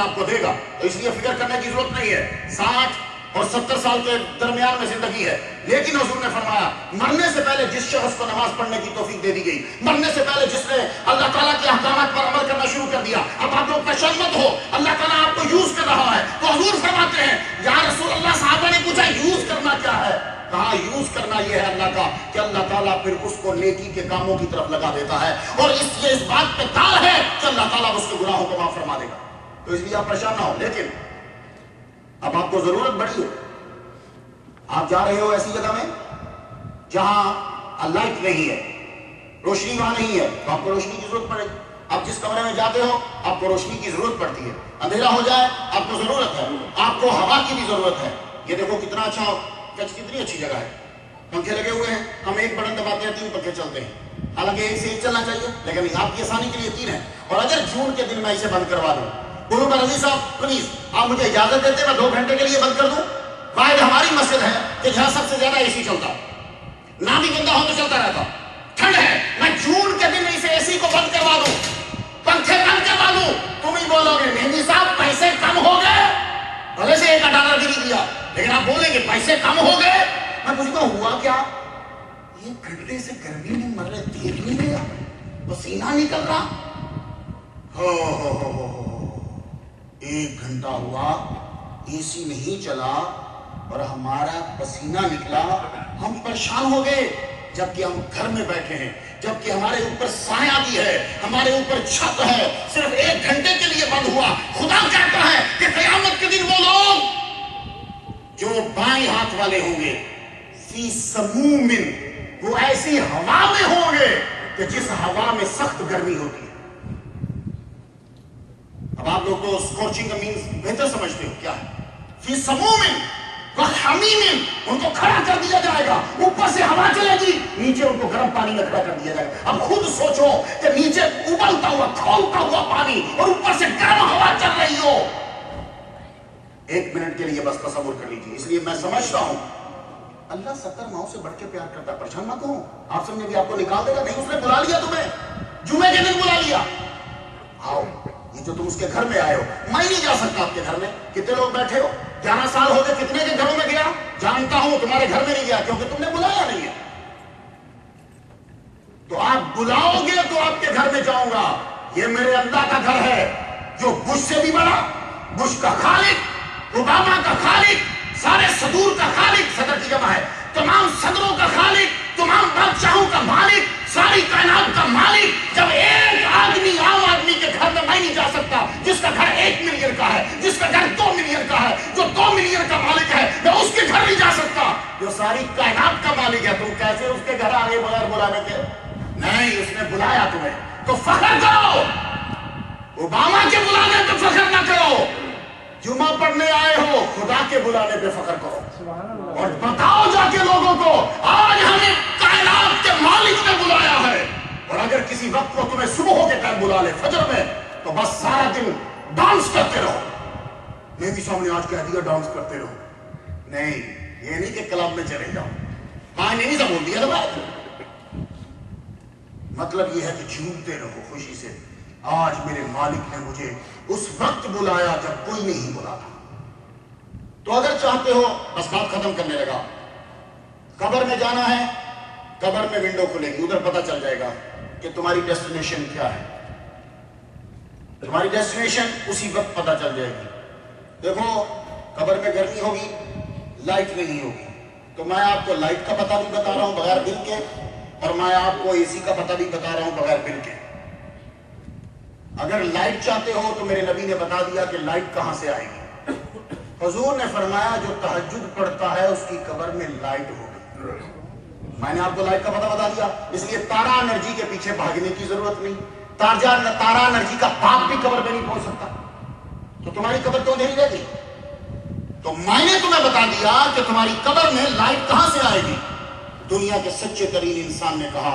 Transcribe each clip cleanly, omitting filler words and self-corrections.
تعالیٰ آپ کو دے گا، تو اس لیے فکر کرنے کی ضرورت نہیں ہے۔ 60 اور 70 سال کے درمیان میں زندگی ہے، لیکن حضور نے فرمایا مرنے سے پہلے جس شخص کو نماز پڑھنے کی توفیق دے دی گئی، مرنے سے پہلے جس نے اللہ تعالیٰ کے احکامات پر عمل کرنا شروع کر دیا، اب آپ لوگ پریشان مت ہو، اللہ تعالیٰ آپ کو یوز کر رہا ہے۔ تو حضور فرماتے ہیں یا رسول اللہ، صحابہ نے پوچھا یوز کرنا کیا ہے؟ کہا یوز کرنا یہ ہے اللہ کا کہ اللہ تعالیٰ پھر اس کو نیکی کے کاموں کی طرف لگا دیتا ہے، اور اس بات پہ دار ہے کہ اللہ تعالیٰ اس کے گناہوں کو معاف فرما دے گا۔ تو اس لیے آپ پریشان نہ ہو، لیکن اب آپ کو ضرورت بڑی ہے، آپ جا رہے ہو ایسی جگہ میں جہاں لائٹ نہیں ہے، روشنی وہاں نہیں ہے، تو آپ کو روشنی کی ضرورت پڑے گی۔ آپ جس کمرے میں جاتے ہو آپ کو روشنی کی ضرورت پڑتی ہے، اندھیرا ہو جائے آپ کو ضرورت ہے، آپ کو ہوا کی بھی ضرورت ہے۔ یہ دیکھو کتنا اچھا، کتنی اچھی جگہ ہے، پنکھے لگے ہوئے ہیں، ہم ایک بٹن دباتے ہیں 3 پنکھے چلتے ہیں، حالانکہ ایک سے ایک چلنا چاہیے، لیکن آپ کی آسانی کے لیے 3 ہیں۔ اور اگر جون کے دن میں اسے بند کروا دوں، قلوب العزیز صاحب پلیز آپ مجھے اجازت دیتے میں 2 گھنٹے کے لیے بند کر دوں؟ واحد ہماری مسجد ہے کہ جہاں سب سے زیادہ اے سی چلتا، نہ بھی بندہ ہو تو چلتا رہتا، ٹھنڈ ہے، میں جون کے دن اسے اے سی کو بند کروا دوں، پنکھے بند کروا دوں، تم ہی بولو گے مہندی صاحب پیسے کم ہو گئے، بھلے سے $1 گری دیا، لیکن آپ بولیں گے پیسے کم ہو گئے۔ میں پوچھتا ہوں ہوا کیا؟ یہ گھنٹے سے گرمی میں مر رہے، دیکھ نہیں گیا، پسینہ نکل رہا، ہو 1 گھنٹہ ہوا اے سی نہیں چلا اور ہمارا پسینہ نکلا، ہم پریشان ہو گئے، جبکہ ہم گھر میں بیٹھے ہیں، جبکہ ہمارے اوپر سایہ بھی ہے، ہمارے اوپر چھت ہے، صرف 1 گھنٹے کے لیے بند ہوا۔ خدا کہتا ہے کہ قیامت کے دن وہ لوگ جو بائیں ہاتھ والے ہوں گے فی سموم، وہ ایسی ہوا میں ہوں گے کہ جس ہوا میں سخت گرمی ہوتی ہے۔ اب آپ لوگ تو اسکورچنگ کا مینز بہتر سمجھتے ہو کیا ہے؟ فی سموم وحمیم، ان کو کھڑا کر دیا جائے گا، اوپر سے ہوا چلے گی، نیچے ان کو گرم پانی میں کھڑا کر دیا جائے گا۔ اب خود سوچو کہ نیچے ابلتا ہوا کھولتا ہوا پانی اور اوپر سے گرم ہوا چل رہی ہو، 1 منٹ کے لیے بس تصور کر لیجیے۔ اس لیے میں سمجھتا ہوں اللہ 70 ماؤں سے بڑھ کے پیار کرتا ہے، پریشان مت ہو، آپ سمجھے بھی آپ کو نکال دے گا نہیں، اس نے بلا لیا تمہیں، جمعے کے دن بلا لیا، آؤ، یہ جو تم اس کے گھر میں آئے ہو، میں نہیں جا سکتا آپ کے گھر میں، کتنے لوگ بیٹھے ہو، 11 سال ہو گئے، کتنے کے گھروں میں گیا، جانتا ہوں تمہارے گھر میں نہیں گیا کیونکہ تم نے بلایا نہیں ہے، تو آپ بلاؤ گے تو آپ کے گھر میں جاؤں گا۔ یہ میرے اللہ کا گھر ہے جو بش سے بھی بڑا، بش کا خالق، اوباما کا خالق، سارے صدور کا خالق، صدر کی جمع ہے، تمام صدروں کا خالق، تمام بادشاہوں کا مالک، ساری کائنات کا مالک۔ جب ایک آدمی عام آدمی کے گھر میں میں نہیں جا سکتا، جس کا گھر 1 ملین کا ہے، جس کا گھر 2 ملین کا ہے، جو 2 ملین کا مالک ہے، میں اس کے گھر نہیں جا سکتا جو ساری کائنات کا مالک ہے۔ تم کیسے اس کے گھر آگے بغیر بلانے کے؟ نہیں، اس نے بلایا تمہیں تو فخر کرو، اوباما کے بلانے پہ فخر نہ کرو، جمعہ پڑھنے آئے ہو خدا کے بلانے پہ فخر کرو، اور بتاؤ جا کے لوگوں کو آج ہمیں کائنات کے مالک نے بلایا ہے۔ اور اگر کسی وقت کو تمہیں صبح کے ٹائم بلا لے فجر میں، تو بس سارا دن ڈانس کرتے رہو، میں بھی سامنے آج کہہ دیا ڈانس کرتے رہو، نہیں، یہ نہیں کہ کلب میں چلے جاؤ، میں نے نہیں سب بول دیا نا بات، مطلب یہ ہے کہ جھومتے رہو خوشی سے، آج میرے مالک نے مجھے اس وقت بلایا جب کوئی نہیں بلا تھا۔ تو اگر چاہتے ہو، بس بات ختم کرنے لگا، قبر میں جانا ہے، قبر میں ونڈو کھلے گی، ادھر پتہ چل جائے گا کہ تمہاری ڈیسٹینیشن کیا ہے، تمہاری ڈیسٹینیشن اسی وقت پتہ چل جائے گی۔ دیکھو قبر میں گرمی ہوگی، لائٹ نہیں ہوگی، تو میں آپ کو لائٹ کا پتہ بھی بتا رہا ہوں بغیر بل کے، اور میں آپ کو اے سی کا پتہ بھی بتا رہا ہوں بغیر بل کے۔ اگر لائٹ چاہتے ہو تو میرے نبی نے بتا دیا کہ لائٹ کہاں سے آئے گی، حضور نے فرمایا جو تہجد پڑھتا ہے اس کی قبر میں لائٹ ہوگی۔ میں نے آپ کو لائٹ کا پتہ بتا دیا، اس لیے تارا انرجی کے پیچھے بھاگنے کی ضرورت نہیں، تارا انرجی کا باپ بھی قبر میں نہیں پہنچ سکتا، تو تمہاری قبر تو نہیں رہ گئی۔ تو میں نے تمہیں بتا دیا کہ تمہاری قبر میں لائٹ کہاں سے آئے گی۔ دنیا کے سچے ترین انسان نے کہا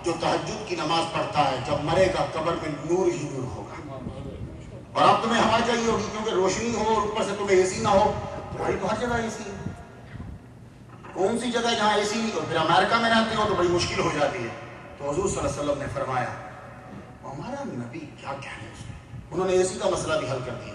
جو تہجد کی نماز پڑھتا ہے جب مرے گا قبر میں نور ہی نور ہوگا، اور اب تمہیں ہوا چاہیے ہوگی کیونکہ روشنی ہو اور اوپر سے تمہیں اے سی نہ ہو، تمہاری تو ہر جگہ اے سی ہے، کون سی جگہ جہاں اے سی نہیں ہو، پھر امریکہ میں رہتے ہو تو بڑی مشکل ہو جاتی ہے۔ تو حضور صلی اللہ علیہ وسلم نے فرمایا، ہمارا نبی کیا کہنے اس نے، انہوں نے اے سی کا مسئلہ بھی حل کر دیا،